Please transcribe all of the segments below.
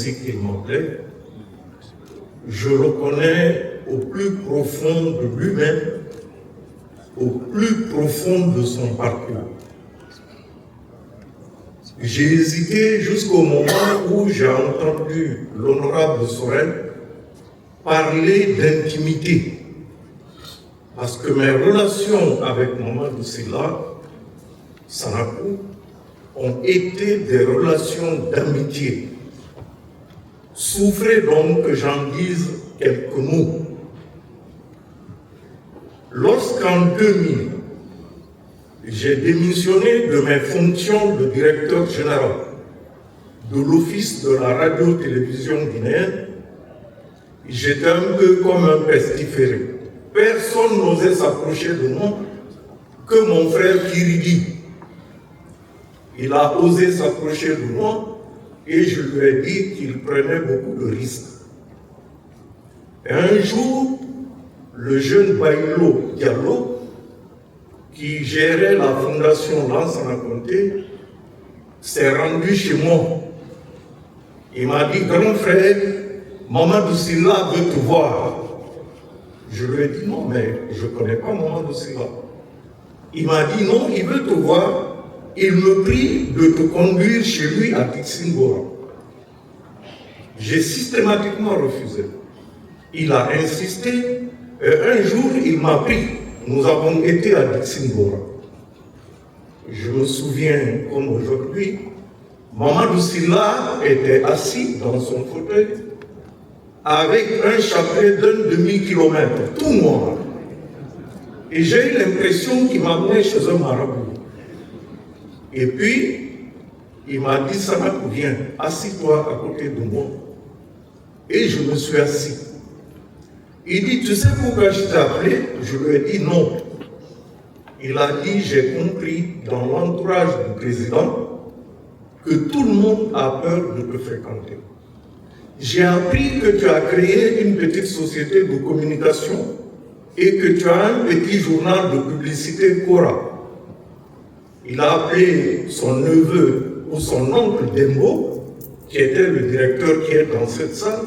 ainsi qu'il m'appelait, je le connais au plus profond de lui-même, au plus profond de son parcours. J'ai hésité jusqu'au moment où j'ai entendu l'honorable Sorel parler d'intimité. Parce que mes relations avec Mamadou Sylla, Sanakou, ont été des relations d'amitié. Souffrez donc que j'en dise quelques mots. Lorsqu'en 2000, j'ai démissionné de mes fonctions de directeur général de l'Office de la radio-télévision guinéenne, j'étais un peu comme un pestiféré. Personne n'osait s'approcher de moi que mon frère Kiridi. Il a osé s'approcher de moi et je lui ai dit qu'il prenait beaucoup de risques. Et un jour, le jeune Baïlo Diallo, qui gérait la fondation Lansana Conté, s'est rendu chez moi. Il m'a dit, grand frère, Mamadou Sylla veut te voir. Je lui ai dit, non, mais je ne connais pas Mamadou Sylla. Il m'a dit, non, il veut te voir. Il me prie de te conduire chez lui à Dixingora. J'ai systématiquement refusé. Il a insisté. Et un jour, il m'a pris. Nous avons été à Dixingora. Je me souviens comme aujourd'hui, Mamadou Sylla était assis dans son fauteuil avec un chapelet d'un demi-kilomètre, tout noir. Et j'ai eu l'impression qu'il m'amenait chez un marabout. Et puis, il m'a dit, Sanakou, viens, assis-toi à côté de moi. Et je me suis assis. Il dit, tu sais pourquoi je t'ai appelé? Je lui ai dit non. Il a dit, j'ai compris dans l'entourage du président que tout le monde a peur de te fréquenter. J'ai appris que tu as créé une petite société de communication et que tu as un petit journal de publicité Cora. Il a appelé son neveu ou son oncle Dembo, qui était le directeur qui est dans cette salle.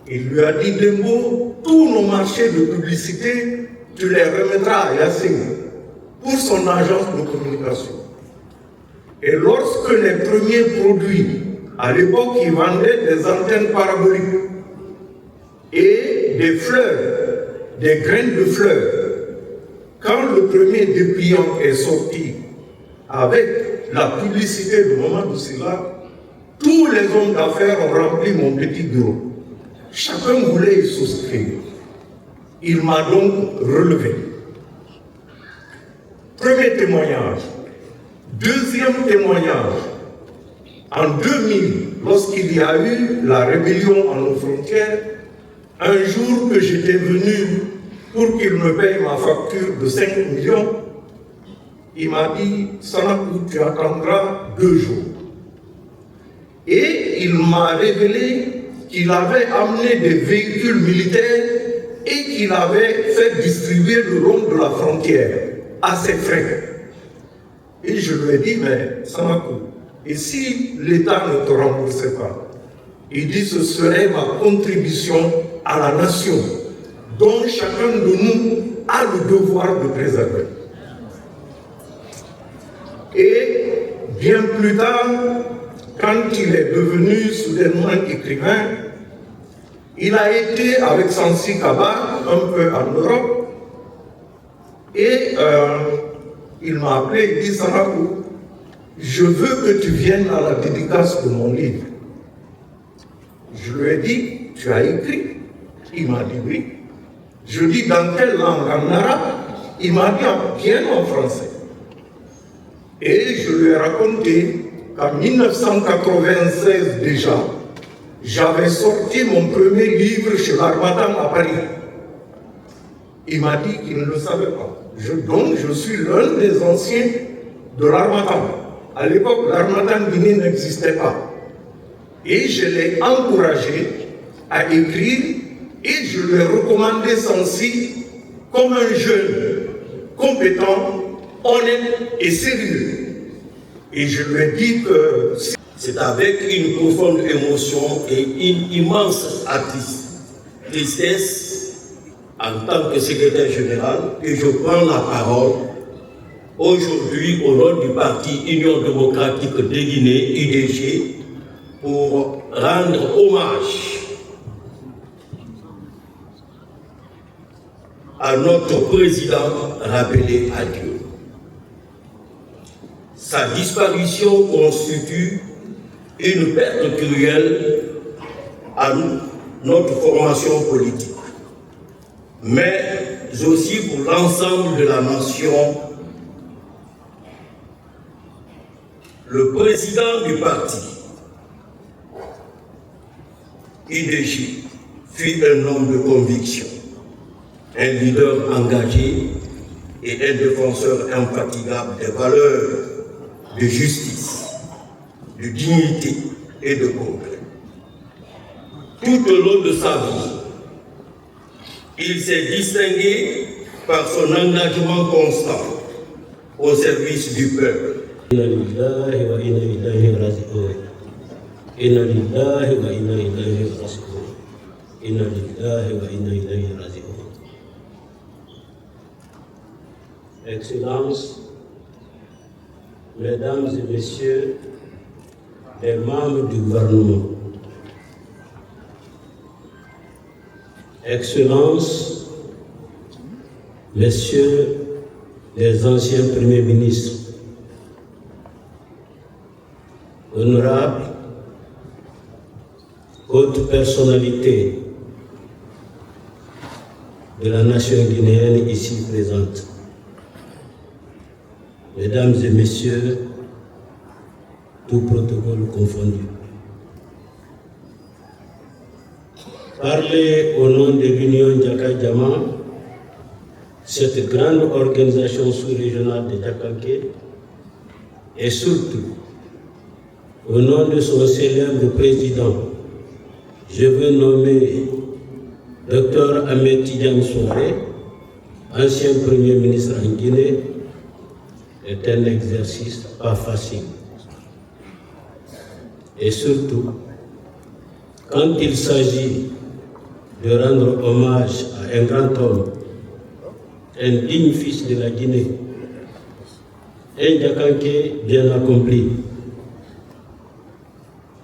Il lui a dit, Dembo, tous nos marchés de publicité, tu les remettras à Yassine pour son agence de communication. Et lorsque les premiers produits, à l'époque, ils vendaient des antennes paraboliques et des fleurs, des graines de fleurs. Quand le premier dépliant est sorti avec la publicité de Mamadou Sylla, tous les hommes d'affaires ont rempli mon petit bureau. Chacun voulait y souscrire. Il m'a donc relevé. Premier témoignage. Deuxième témoignage. En 2000, lorsqu'il y a eu la rébellion à nos frontières, un jour que j'étais venu pour qu'il me paye ma facture de 5 millions, il m'a dit, Sanakou, tu attendras 2 jours. Et il m'a révélé qu'il avait amené des véhicules militaires et qu'il avait fait distribuer le long de la frontière à ses frais. Et je lui ai dit, mais Sanakou, et si l'État ne te remboursait pas? Il dit, ce serait ma contribution à la nation, dont chacun de nous a le devoir de préserver. Et bien plus tard, quand il est devenu soudainement écrivain, il a été avec Sansi Kaba un peu en Europe et il m'a appelé, il dit, Sanakou, je veux que tu viennes à la dédicace de mon livre. Je lui ai dit, tu as écrit? Il m'a dit oui. Je lui ai dit, dans quelle langue? En arabe? Il m'a dit, bien en français. Et je lui ai raconté qu'en 1996 déjà, j'avais sorti mon premier livre chez l'Harmattan à Paris. Il m'a dit qu'il ne le savait pas. Donc je suis l'un des anciens de l'Harmattan. À l'époque, l'Harmattan Guinée n'existait pas. Et je l'ai encouragé à écrire et je lui ai recommandé Sansi comme un jeune compétent, honnête et sérieux. Et je lui ai dit que C'est avec une profonde émotion et une immense tristesse en tant que secrétaire général que je prends la parole aujourd'hui au nom du parti Union démocratique de Guinée, UDG, pour rendre hommage à notre président rappelé à Dieu. Sa disparition constitue une perte cruelle à notre formation politique, mais aussi pour l'ensemble de la nation. Le président du parti, UDG, fut un homme de conviction, un leader engagé et un défenseur infatigable des valeurs de justice, de dignité et de progrès. Tout au long de sa vie, il s'est distingué par son engagement constant au service du peuple. Inna lillahi wa inna ilayhi raji'un. Inna lillahi wa inna ilayhi raji'un. Inna lillahi wa inna ilayhi raji'un. Excellences, Mesdames et Messieurs les membres du gouvernement, Excellences, Messieurs les anciens premiers ministres, honorables, hautes personnalités de la nation guinéenne ici présente, Mesdames et Messieurs, tout protocole confondu. Parler au nom de l'Union Djaka-Djama, cette grande organisation sous-régionale de Djakanké, et surtout au nom de son célèbre président, je veux nommer Dr Ahmed Tidiane Souaré, ancien Premier ministre en Guinée, est un exercice pas facile. Et surtout, quand il s'agit de rendre hommage à un grand homme, un digne fils de la Guinée, un Djakanké bien accompli,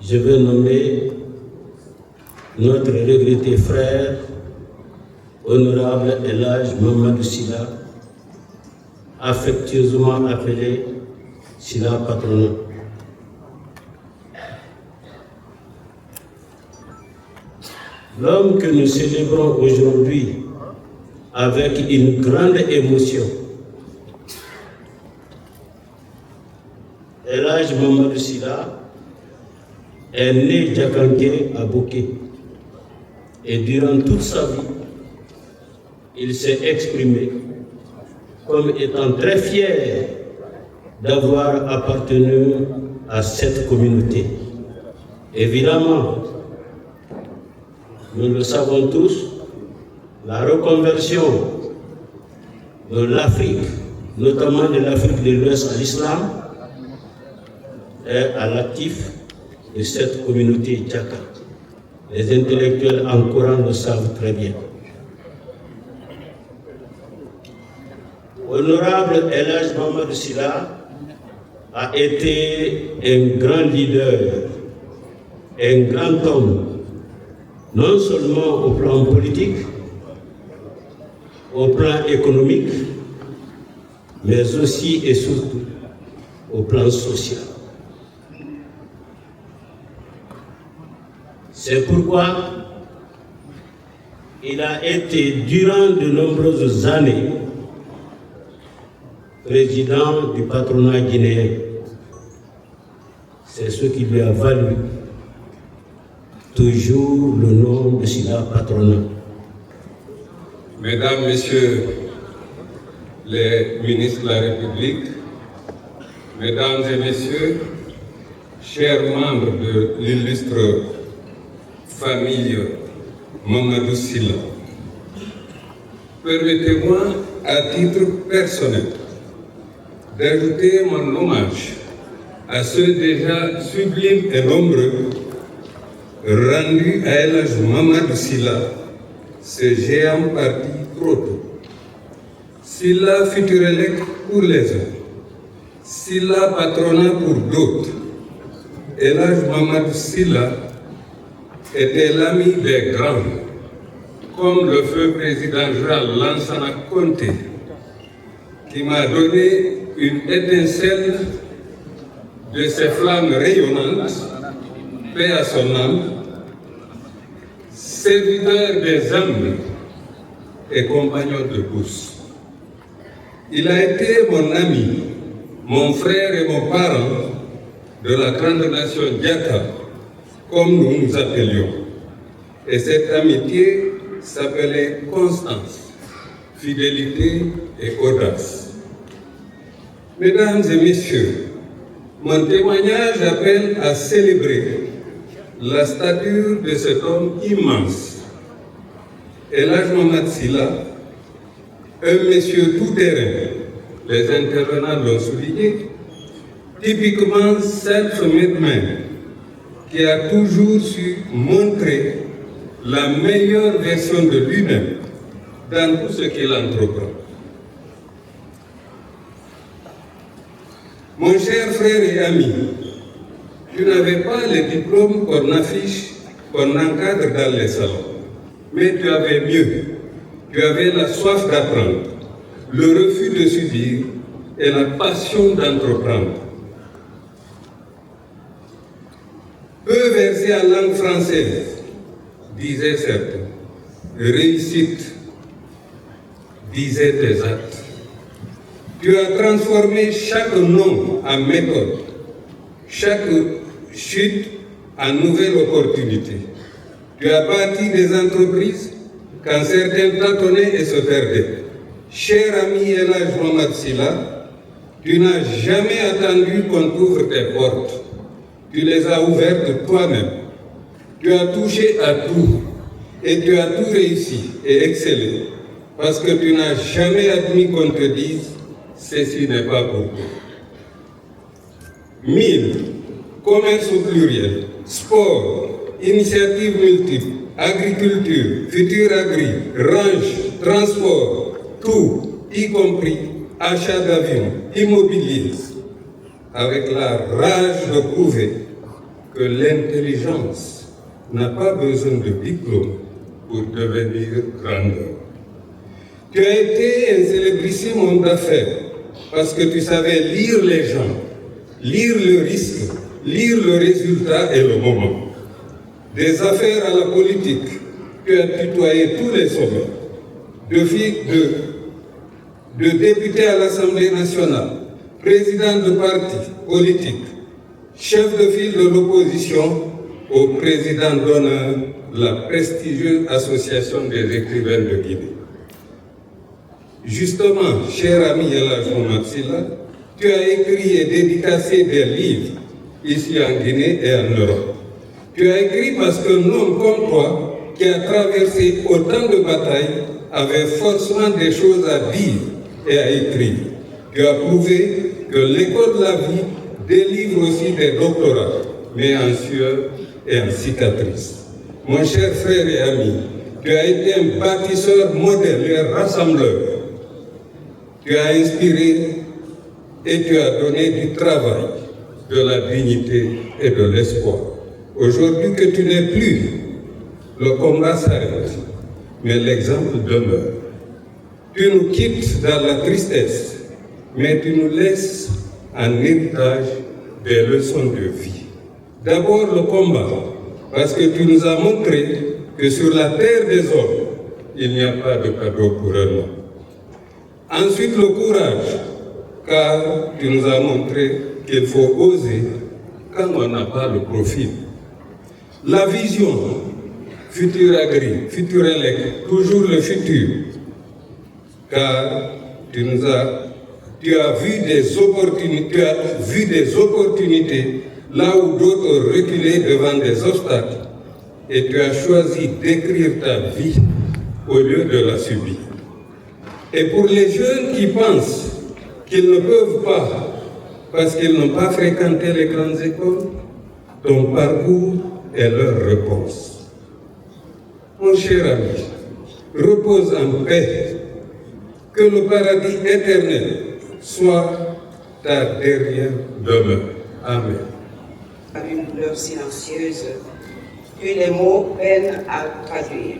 je veux nommer notre regretté frère, honorable El Hadj Mamadou Sylla, affectueusement appelé Sylla Patronat. L'homme que nous célébrons aujourd'hui avec une grande émotion, El Hadj Mamadou Sylla, est né Djakanké à Bouké. Et durant toute sa vie, il s'est exprimé comme étant très fier d'avoir appartenu à cette communauté. Évidemment, nous le savons tous, la reconversion de l'Afrique, notamment de l'Afrique de l'Ouest à l'islam, est à l'actif de cette communauté Djaka. Les intellectuels en Coran le savent très bien. Honorable El Hadj Mamadou Sylla a été un grand leader, un grand homme, non seulement au plan politique, au plan économique, mais aussi et surtout au plan social. C'est pourquoi il a été durant de nombreuses années président du patronat guinéen. C'est ce qui lui a valu toujours le nom de Sylla Patronat. Mesdames, Messieurs les ministres de la République, Mesdames et Messieurs, chers membres de l'illustre famille Mamadou Sylla, permettez-moi, à titre personnel, d'ajouter mon hommage à ceux déjà sublimes et nombreux, rendus à El Hadj Mamadou Sylla, ce géant parti trop tôt. Sylla Futurelec pour les uns, Sylla patronat pour d'autres. El Hadj Mamadou Sylla était l'ami des grands, comme le feu président Jules Lansana Conté, qui m'a donné une étincelle de ces flammes rayonnantes, paix à son âme, serviteur des âmes et compagnon de tous. Il a été mon ami, mon frère et mon parent de la grande nation Diaka, comme nous nous appelions. Et cette amitié s'appelait constance, fidélité et audace. Mesdames et messieurs, mon témoignage appelle à célébrer la stature de cet homme immense. El Hadj Mamadou Sylla, un monsieur tout-terrain, les intervenants l'ont souligné, typiquement self-made man, qui a toujours su montrer la meilleure version de lui-même dans tout ce qu'il entreprend. Mon cher frère et ami, tu n'avais pas les diplômes qu'on affiche, qu'on encadre dans les salons, mais tu avais mieux. Tu avais la soif d'apprendre, le refus de subir et la passion d'entreprendre. Peu versé en langue française, disaient certains. Réussite, disaient tes actes. Tu as transformé chaque nom en méthode, chaque chute en nouvelle opportunité. Tu as bâti des entreprises quand certains tâtonnaient et se perdaient. Cher ami El Hadj Mamadou Sylla, tu n'as jamais attendu qu'on t'ouvre tes portes. Tu les as ouvertes toi-même. Tu as touché à tout et tu as tout réussi et excellé parce que tu n'as jamais admis qu'on te dise « ceci n'est pas pour toi ». Mine, commerce au pluriel, sport, initiatives multiples, agriculture, futur agri, range, transport, tout, y compris achat d'avions, immobilier, avec la rage de prouver que l'intelligence n'a pas besoin de diplôme pour devenir grandeur. Tu as été un célébrissime homme d'affaires parce que tu savais lire les gens, lire le risque, lire le résultat et le moment. Des affaires à la politique, tu as tutoyé tous les sommets, de député à l'Assemblée nationale, président de parti politique, chef de file de l'opposition, au président d'honneur de la prestigieuse Association des écrivains de Guinée. Justement, cher ami El Hadj Mamadou Sylla, tu as écrit et dédicacé des livres ici en Guinée et en Europe. Tu as écrit parce qu'un homme comme toi, qui a traversé autant de batailles, avait forcément des choses à dire et à écrire. Tu as prouvé que l'école de la vie délivre aussi des doctorats, mais en sueur et en cicatrices. Mon cher frère et ami, tu as été un bâtisseur modèle et un rassembleur. Tu as inspiré et tu as donné du travail, de la dignité et de l'espoir. Aujourd'hui que tu n'es plus, le combat s'arrête, mais l'exemple demeure. Tu nous quittes dans la tristesse, mais tu nous laisses en héritage des leçons de vie. D'abord le combat, parce que tu nous as montré que sur la terre des hommes, il n'y a pas de cadeau pour un homme. Ensuite le courage, car tu nous as montré qu'il faut oser quand on n'a pas le profil. La vision, futur agri, futurelec, toujours le futur, car tu as vu des opportunités là où d'autres ont reculé devant des obstacles et tu as choisi d'écrire ta vie au lieu de la subir. Et pour les jeunes qui pensent qu'ils ne peuvent pas parce qu'ils n'ont pas fréquenté les grandes écoles. Ton parcours est leur réponse. Mon cher ami, repose en paix. Que le paradis éternel soit ta dernière demeure. Amen. Une douleur silencieuse que les mots peinent à traduire.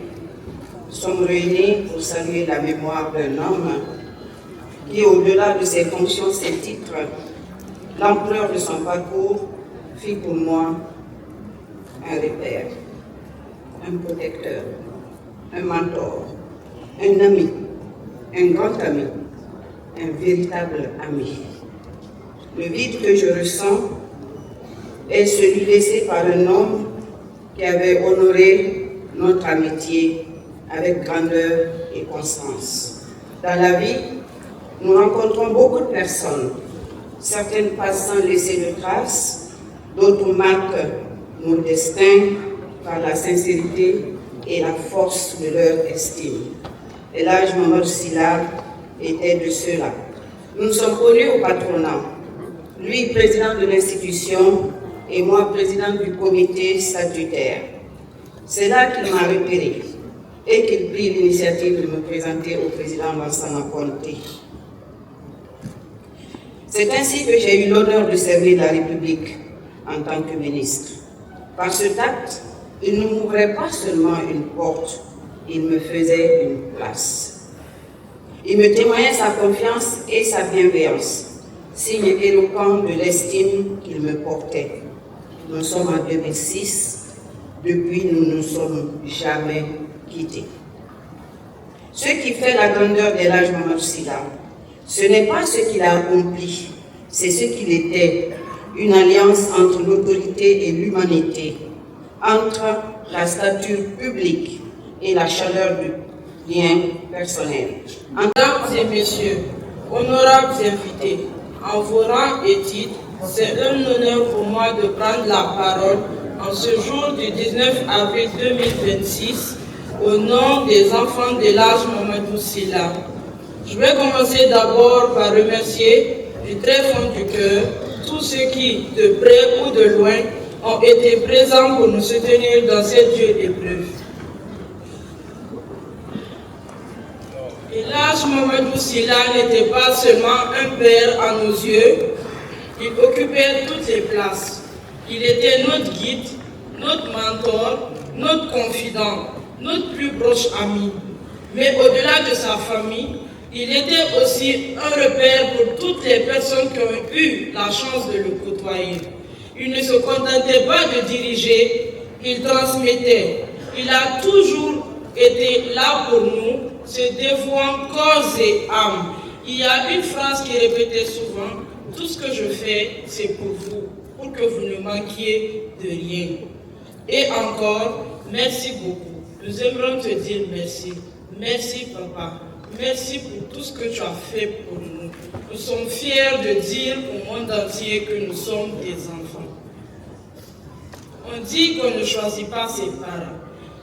Nous sommes réunis pour saluer la mémoire d'un homme qui, au-delà de ses fonctions, ses titres, l'ampleur de son parcours, fit pour moi un repère, un protecteur, un mentor, un ami, un grand ami, un véritable ami. Le vide que je ressens est celui laissé par un homme qui avait honoré notre amitié avec grandeur et constance. Dans la vie, nous rencontrons beaucoup de personnes. Certaines passent sans laisser de traces, d'autres marquent nos destins par la sincérité et la force de leur estime. El Hadj Mamadou Sylla était de ceux-là. Nous nous sommes connus au patronat. Lui, président de l'institution, et moi, président du comité statutaire. C'est là qu'il m'a repéré et qu'il prit l'initiative de me présenter au président Lansana Conté. C'est ainsi que j'ai eu l'honneur de servir la République en tant que ministre. Par ce tact, il ne m'ouvrait pas seulement une porte, il me faisait une place. Il me témoignait sa confiance et sa bienveillance, signe éloquent de l'estime qu'il me portait. Nous sommes en 2006, depuis nous ne nous sommes jamais quittés. Ce qui fait la grandeur d'El Hadj Mamadou Sylla, ce n'est pas ce qu'il a accompli, c'est ce qu'il était, une alliance entre l'autorité et l'humanité, entre la stature publique et la chaleur du lien personnel. Mesdames et messieurs, honorables invités, en vos rangs et titres, c'est un honneur pour moi de prendre la parole en ce jour du 19 avril 2026 au nom des enfants d'El Hadj Mamadou Sylla. Je vais commencer d'abord par remercier du très fond du cœur tous ceux qui, de près ou de loin, ont été présents pour nous soutenir dans cette dure épreuve. El Hadj Mamadou Sylla n'était pas seulement un père à nos yeux, il occupait toutes les places. Il était notre guide, notre mentor, notre confident, notre plus proche ami. Mais au-delà de sa famille, il était aussi un repère pour toutes les personnes qui ont eu la chance de le côtoyer. Il ne se contentait pas de diriger, il transmettait. Il a toujours été là pour nous, se dévouant corps et âme. Il y a une phrase qu'il répétait souvent: tout ce que je fais, c'est pour vous, pour que vous ne manquiez de rien. Et encore, merci beaucoup. Nous aimerions te dire merci. Merci, papa. Merci pour tout ce que tu as fait pour nous. Nous sommes fiers de dire au monde entier que nous sommes tes enfants. On dit qu'on ne choisit pas ses parents.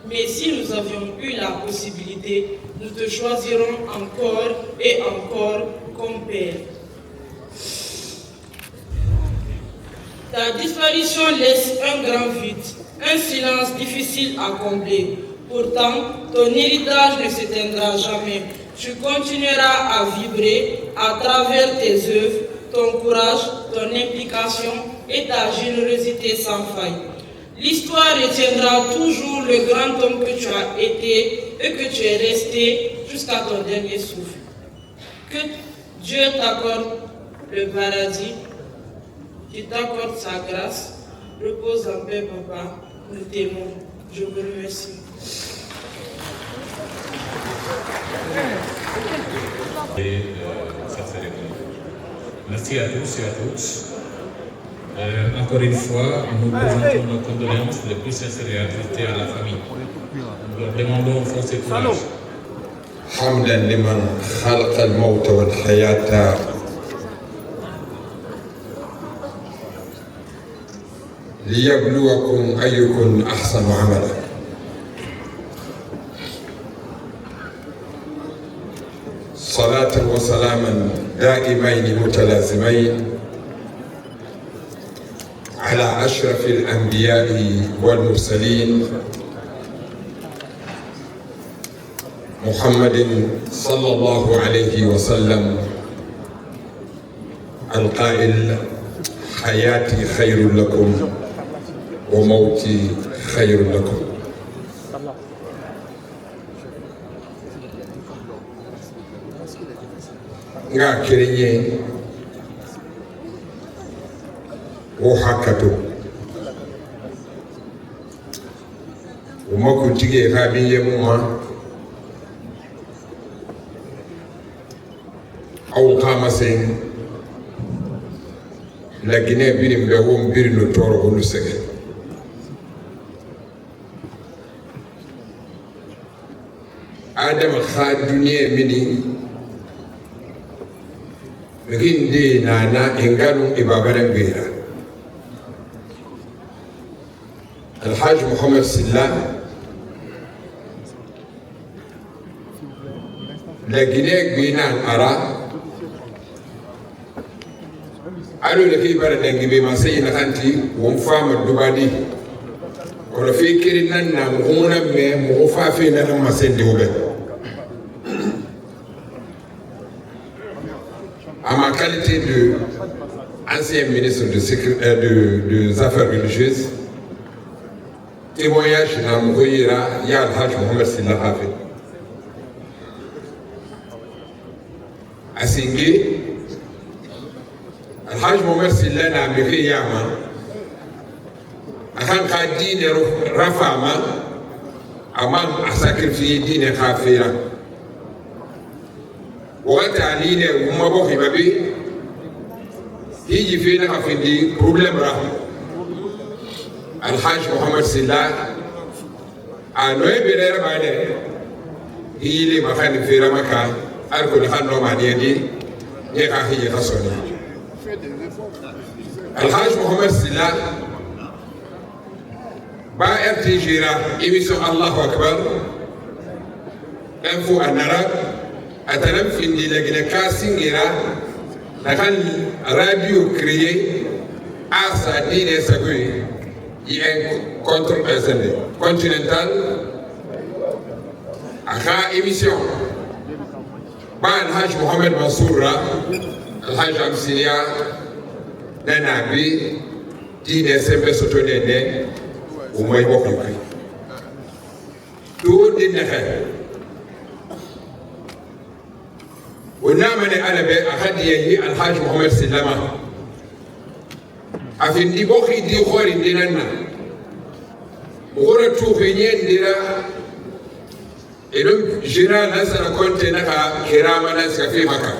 Mais si nous avions eu la possibilité, nous te choisirons encore et encore comme père. Ta disparition laisse un grand vide, un silence difficile à combler. Pourtant, ton héritage ne s'éteindra jamais. Tu continueras à vibrer à travers tes œuvres, ton courage, ton implication et ta générosité sans faille. L'histoire retiendra toujours le grand homme que tu as été et que tu es resté jusqu'à ton dernier souffle. Que Dieu t'accorde le paradis, qu'il t'accorde sa grâce. Repose en paix, papa. Nous t'aimons. Je vous remercie. Merci à tous et à toutes. Encore une fois, nous présentons nos condoléances les plus sincères et attristées à la famille. Nous leur demandons force et courage. حمدا لمن خلق الموت والحياة ليبلوكم أيكم أحسن عملا. صلاة وسلاما دائمين متلازمين على أشرف الأنبياء والمرسلين محمد صلى الله عليه وسلم القائل حياتي خير لكم وموتي خير لكم. nga kerenye wo hakato umako tige kabiye muma au kama sen la Guinée birim be wo mbiri no toro holu sege adam kha duniya mini Gindi nana inganu ibabara bira Al-Hajj Muhammad Silla la Guinée binan ara alu le kibara dengi be masay na kanti won fama dubadi ko fi kirinan na nguna me mo fa fi na masende obe à ma qualité d'ancien ministre des Affaires religieuses, témoignage dans mon Yal Hajj Mohamed Silla Hafid. À Singé, Hajj Mohamed Silla n'a mis Yama, à quand dîner Rafama, à sacrifier dîner Khafira. Wakati aline umabo hibabi hiji fina kafindi problem ra Al-Hajj Muhammad Silla anoe bidera bade hili makani fira maka arko ni khano maniedi yeka hiji khasoni Al-Hajj Muhammad Silla ba RTG ra émission Allahu Akbar info anara Atalam findi la Guinée Kassingira, la radio créée à sa dîner sagui, il y a un contre-incendie continental, à la émission. Ban Hajj Mohamed Mansoura, Hajj Amsilia, Nanabi, dîner semble sotonné, au moins beaucoup. Tout dîner. ونعمل أنا بأخذي الحاج محمد سلامة أفين دي بوخي دي خوري ديننا وغورة توخينين دينا إنهم جيران ناسنا كنت نكا كرامة ناس كفي مكا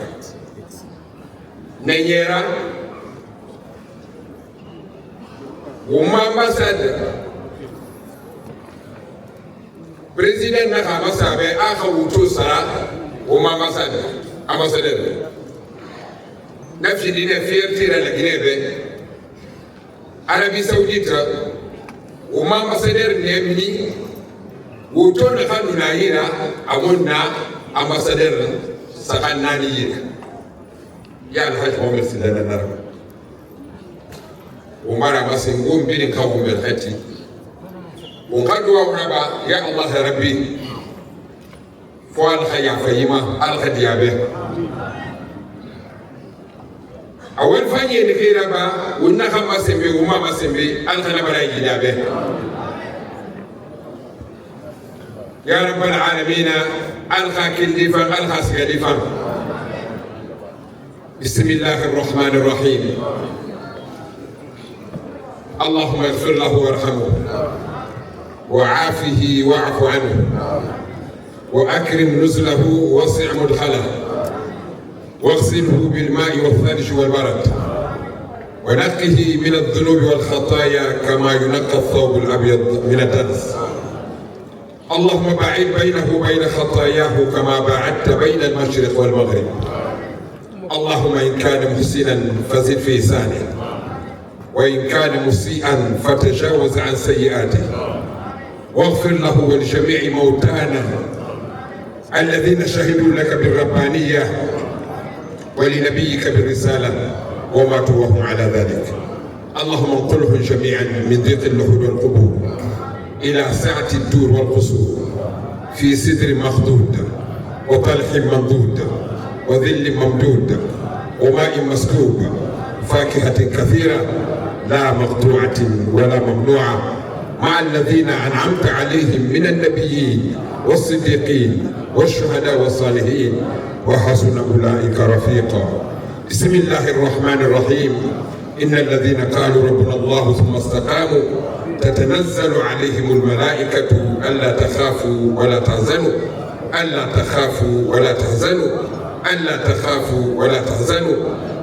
نيرا وما مساد بريزيدنت نكا مسابة آخر وطو سرا وما مساد ambassadeur nafsi dina fierté la Guinée Arabie Saoudite o ma ambassadeur ne mini o to na kanu na yira amonna ambassadeur sakanani yira ya Al-Hajj Mohamed Silla Nar o mara masingum bin kawum bil hati o kadwa raba ya Allah rabbi فوال خيا فيما الخديابه أول فني نكيرا با ونخم مسمي وما مسمي الخنا براي جدابه يا رب العالمين الخا كلفا الخا سكلفا بسم الله الرحمن الرحيم اللهم اغفر له وارحمه وعافه واعف عنه وأكرم نزله ووسع مدخله واغسله بالماء والثلج والبرد ونقه من الذنوب والخطايا كما ينقى الثوب الأبيض من الدنس اللهم باعد بينه وبين خطاياه كما باعدت بين المشرق والمغرب اللهم إن كان محسنا فزد في إحسانه وإن كان مسيئا فتجاوز عن سيئاته واغفر له ولجميع موتانا الذين شهدوا لك بالربانية ولنبيك بالرسالة وماتوا وهم على ذلك اللهم انقلهم جميعا من ضيق اللحود والقبور إلى سعة الدور والقصور في سدر مخدود وطلح ممدود وظل ممدود وماء مسكوب فاكهة كثيرة لا مقطوعة ولا ممنوعة مع الذين أنعمت عليهم من النبيين والصديقين والشهداء والصالحين وحسن أولئك رفيقا. بسم الله الرحمن الرحيم. إن الذين قالوا ربنا الله ثم استقاموا تتنزل عليهم الملائكة ألا تخافوا ولا تحزنوا ألا تخافوا ولا تحزنوا ألا تخافوا ولا تحزنوا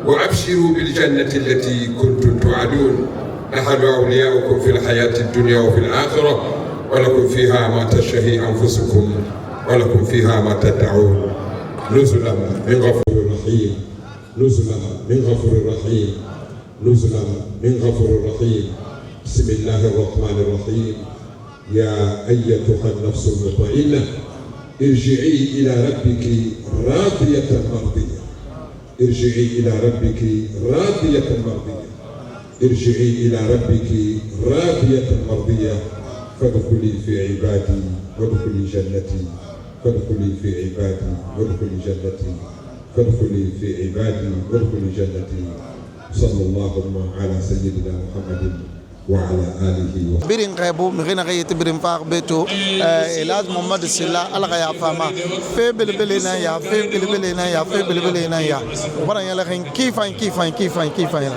وأبشروا بالجنة التي كنتم توعدون نحن أولياؤكم في الحياة الدنيا وفي الآخرة ولكم فيها ما تشتهي أنفسكم ولكم فيها ما تدعون نزلا من غفور رحيم نزلا من غفور رحيم نزلا من غفور رحيم. بسم الله الرحمن الرحيم. يا أيتها النفس المطمئنة ارجعي إلى ربك راضية مرضية ارجعي إلى ربك راضية مرضية ارجعي إلى ربك راضية مرضية فادخلي في عبادي وادخلي جنتي فادخلي في عبادي وادخلي جنتي فادخلي في عبادي وادخلي جنتي. صلى الله على سيدنا محمد وعلى آله birin kaibu migina kayiti birin faq beto elaz Muhammad Silla ala ya fama fe belbele na ya fe belbele na ya fe belbele na ya bara yala kin kifan ya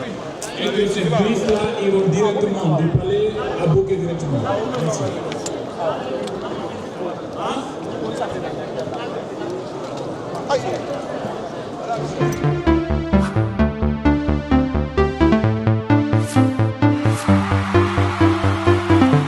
Et que ces bus-là iront directement du palais à Bouquet directement. Merci.